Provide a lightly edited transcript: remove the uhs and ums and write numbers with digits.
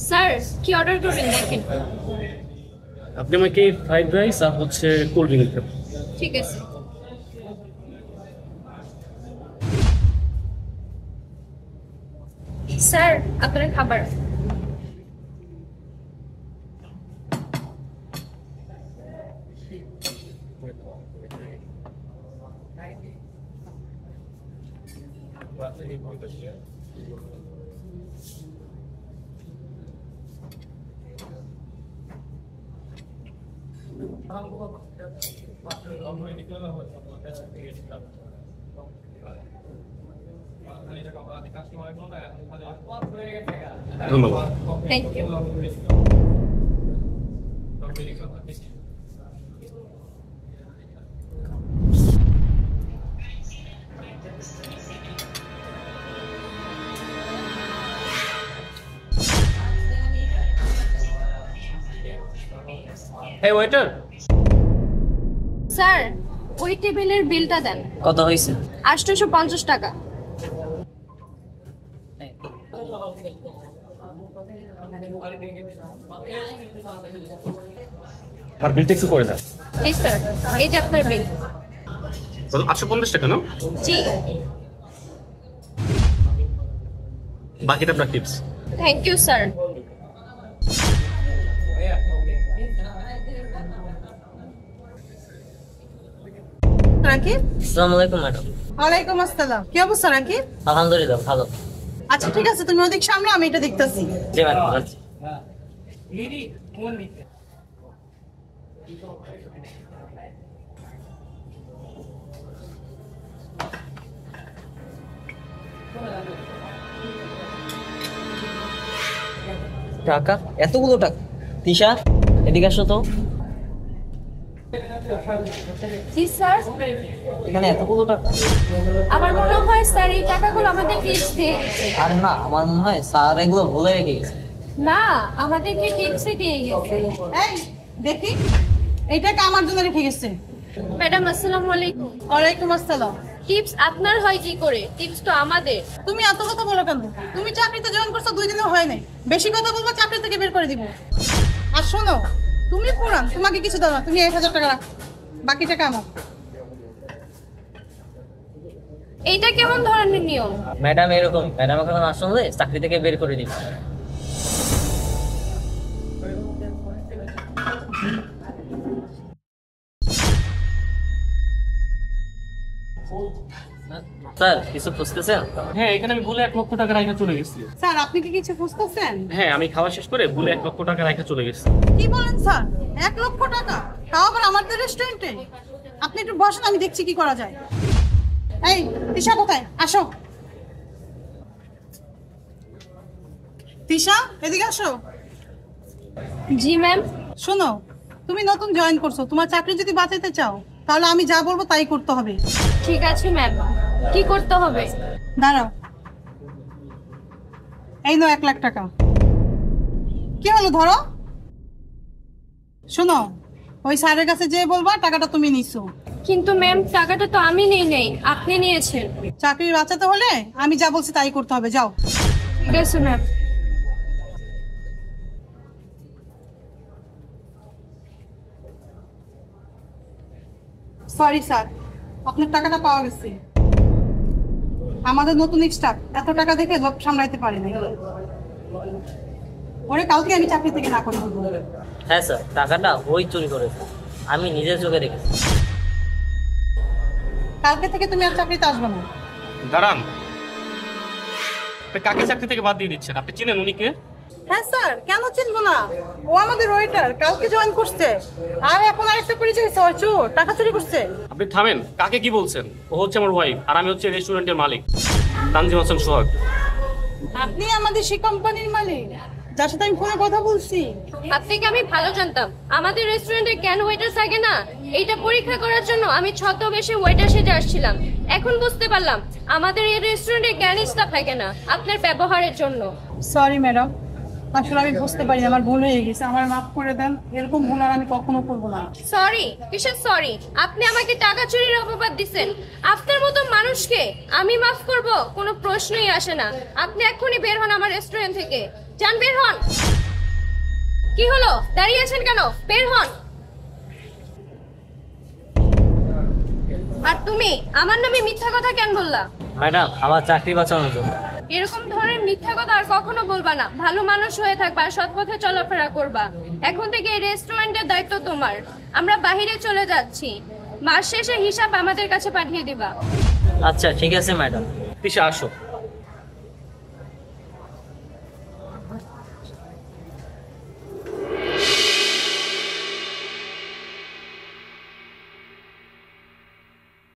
Sir কি order করবেন দেখেন। আপনি আমাকে ফ্রাইড রাইস আর হচ্ছে কোল্ড ড্রিঙ্ক দেবেন। ঠিক আছে। স্যার আপনার খাবার। ধন্যবাদ। Thank you. Hey waiter, sir ওই টেবিলের বিলটা দেন। কত হয়েছে? 850 টাকা। আর বিলটা একটু করে দেন। এই স্যার এই যে আপনার বিল। 850 টাকা না? জি। বাকিটা আপনার tips. Thank you sir. Rakib, আসসালামু আলাইকুম ম্যাডাম। ওয়ালাইকুম আসসালাম। কি অবস্থা রাকিব? আলহামদুলিল্লাহ ভালো। আচ্ছা ঠিক আছে, তুমি ওদিক সামনে, আমি এটা দেখতেছি। জি ম্যাডাম আচ্ছা। টাকা? এতগুলো টাকা? তিশা এদিকে আসো তো। জি স্যার। এখানে এতগুলো টাকা? আমার মনে হয় স্যার এই টাকাগুলো আমাদের টিপস দিয়ে গেছে। আরে না, আমার মনে হয় স্যার এগুলো ভুলে রেখে গেছে। না আমাদেরকে টিপসে দিয়ে গেছে। এই দেখি, এই টাকা আমার জন্য রেখে গেছে। ম্যাডাম আসসালামু আলাইকুম। ওয়ালাইকুম আসসালাম। টিপস আপনার হয় কি করে? টিপস তো আমাদের। তুমি এত কথা বলো কেন? তুমি চাকরিতে জয়েন করছো 2 দিনও হয় নাই। বেশি কথা বলবো, চাকরি থেকে বের করে দিব। আর শোনো, তুমি পুরান, তোমাকে কিছু দাও না, তুমি 1000 টাকা রাখো, বাকি টাকা আমার। এইটা কেমন ধরনের নিয়ম? ম্যাডাম এরকম, ম্যাডাম এখন আসলে চাকরি থেকে বের করে দিবে। স্যার কিছু খুঁজতেছেন? হ্যাঁ, এখানে আমি ভুলে 1 লক্ষ টাকা রাখা চলে গেছি। স্যার আপনি কি কিছু বুঝতেছেন? হ্যাঁ, আমি খাওয়া শেষ করে ভুলে 1 লক্ষ টাকা রাখা চলে গেছি। কি বলেন স্যার? 1 লক্ষ টাকা, তাও আবার আমাদের রেস্টুরেন্টে? আপনি একটু বসেন, আমি দেখছি কি করা যায়। এই তিশা কোথায়? আসো। তিশা এদিকে আসো। জি ম্যাম। শোনো, তুমি নতুন জয়েন করছো, তোমার চাকরি যদি বাঁচাতে চাও তাহলে আমি যা বলবো তাই করতে হবে। ঠিক আছে ম্যাম, কি করতে হবে? দাঁড়াও, এই নাও 1 লাখ টাকা। কি হলো, ধরো। শোনো, ওই স্যারের কাছে যেয়ে বলবা টাকাটা তুমি নিছো। কিন্তু ম্যাম টাকাটা তো আমি নেই নাই, আপনি নিয়েছেন। চাকরি বাঁচাতে হলে আমি যা বলছি তাই করতে হবে, যাও। ঠিক আছে ম্যাম। সরি স্যার, আপনার টাকাটা পাওয়া গেছে। আমাদের নতুন স্টাফ এত টাকা দেখে লোভ সামলাইতে পারে না। ওরে কালকে আমি চাকরি থেকে না করে দেবো। হ্যাঁ স্যার, টাকাটা ওই চুরি করেছে, আমি নিজের চোখে দেখেছি। কালকে থেকে তুমি আর চাকরিতে আসবে না। দাঁড়ান, আপনি কাকে চাকরি থেকে বাদ দিয়ে দিচ্ছেন? আপনি চিনেন উনি কে? হ্যাঁ স্যার, কেন চিনবো না? ও আমাদের ওয়েটার, কালকে জয়েন করছে। আর এখন আরেকটা পরিচয় হয়েছে, ওর চোর টাকা চুরি করছে। আপনি থামেন, কাকে কি বলছেন? ও হচ্ছে আমার ওয়াইফ, আর আমি হচ্ছে রেস্টুরেন্টের মালিক তানজিম হাসান সোহাগ। আপনি আমাদের সেই কোম্পানির মালিক যার সাথে আমি ফোনে কথা বলছি? আপনাকে আমি ভালো জানতাম। আমাদের রেস্টুরেন্টে কেন ওয়েটার থাকে না, এইটা পরীক্ষা করার জন্য আমি ছদ্মবেশে ওয়েটার সেজে আসছিলাম। এখন বুঝতে পারলাম আমাদের এই রেস্টুরেন্টে কেন স্টাফ থাকে না, আপনার ব্যবহারের জন্য। সরি ম্যাডাম, আসলে আমি বুঝতে পারি, আমার ভুল হয়ে গেছে, আমার মাফ করে দেন। এরকম ভুল আর আমি কখনো করবো না। সরি? কিসের সরি? আপনি আমাকে টাকা চুরির অপবাদ দিচ্ছেন। আপনার মতো মানুষকে আমি মাফ করব? কোনো প্রশ্নই আসে না। আপনি এক্ষুনি বের হন আমার রেস্টুরেন্ট থেকে, যান বের হন। কি হলো, দাঁড়িয়ে আছেন কেন? বের হন। আর তুমি আমার নামে মিথ্যা কথা কেন বললা? ম্যাডাম, আমার চাকরি বাঁচানোর জন্য। এরকম ধরনের মিথ্যা কথা আর কখনো বলবা না। ভালো মানুষ হয়ে থাকবা, সৎ পথে চলাফেরা করবা। এখন থেকে এই রেস্টুরেন্টের দায়িত্ব তোমার। আমরা বাইরে চলে যাচ্ছি, মাস শেষে হিসাব আমাদের কাছে পাঠিয়ে দিবা। আচ্ছা ঠিক আছে ম্যাডাম। তিশা আসো।